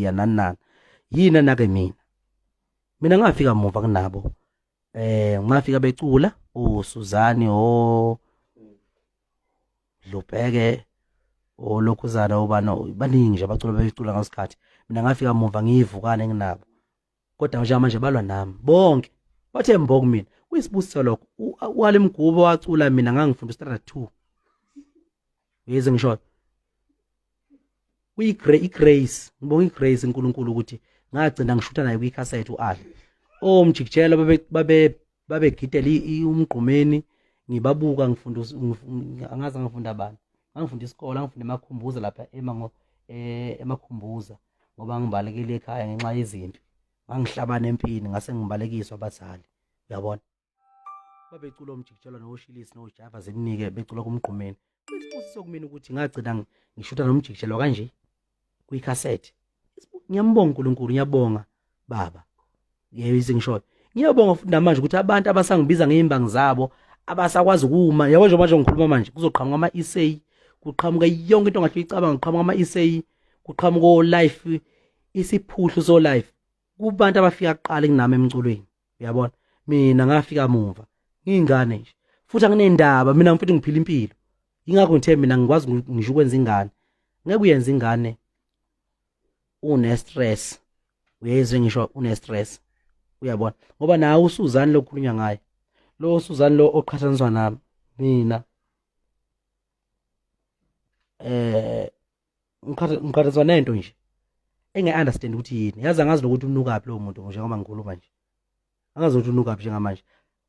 ya nani yini nake mina ngafika muva kunabo ngafika becula uSuzani Dlubheke uLokhuzana ubana baningi nje abacula becula ngasikhathi mina ngafika muva ngiyivukane nginabo kodwa nje manje balwa nami bonke bathe mboko mina kuyisibusiso lokho wale mgubo wacula mina ngangifunda standard 2 yeze ngisho igrace ngibonga igrace uNkulunkulu ukuthi ngagcina ngishutha naye kwicassette uAdla omjikijela babegidela umgqumeni ngibabuka ngifunda angazi ngifunda abantu ngangifunda isikole ngifunda emakhumbuza lapha emakhumbuza ngoba ngibalekile ekhaya ngenxa yezinto ngangihlabana empini ngase ngibalekiswa abazali uyabona babecula umjikijela noshilisi nojava zemnike becula kumgqumeni isibusiso kumina ukuthi ngagcina ngishutha nomjikijelo kanje kwicassette ngiyambonga uNkulunkulu ngiyabonga baba yeyise ngisho ngiyabonga futhi namanje ukuthi abantu abasangibiza ngeimbangi zabo abasakwazi ukuma yabo nje manje ngikhuluma manje kuzoqhamuka ama-essay kuqhamuka yonke into ongahle uyicabanga kuqhamuka ama-essay kuqhamuka o-life isiphuhlu so-life kubantu abafika kuqala kunami emculweni uyabona mina ngafika muva ngingane nje futhi anginendaba mina mfethu ngiphila impilo ingakho ngithe mina ngikwazi ngisho ukwenza ingane ngeke uyenze ingane une-stress uyezwe ngisho une-stress uyabona ngoba nawe uSuzani lokhulunywa ngaye lo Suzani lo oqhathaniswa nami mina ngikhathazwa nento nje engayi-understand ukuthi yini yazi angazi nokuthi unukaphi lowo muntu njengoba ngikhuluma nje angazi ukuthi unukaphi njengamanje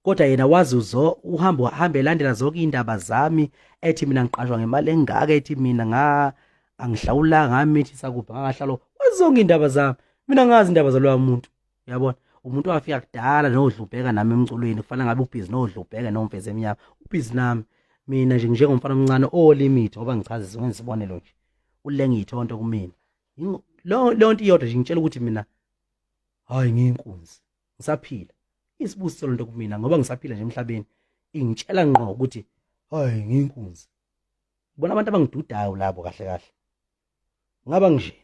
kodwa yena wazi uhambe elandela zonke iy'ndaba zami ethi mina ngiqashwa ngemali engaka ethi mina angihlawulanga ngamithisa kuphi ngangahlalo wazi zonke iy'ndaba zami mina ngazi indaba zaloya muntu uyabona umuntu wafika kudala nodlubheka nami emculweni kufanele ngabe ubhizi nodlubheka nomfeze emnyama ubhizi nami mina nje njengomfana omncane olimit ngoba ngichaza ngenza isibonelo nje ulenga ithonto kumina lo nto iyodwa nje ngitshela ukuthi mina hayi ngiyinkunzi ngisaphila isibusiso lonto kumina ngoba ngisaphila nje emhlabeni ingitshela ngqo ukuthi hayi ngiyinkunzi bona abantu abangidudayo labo kahle kahle ngaba nje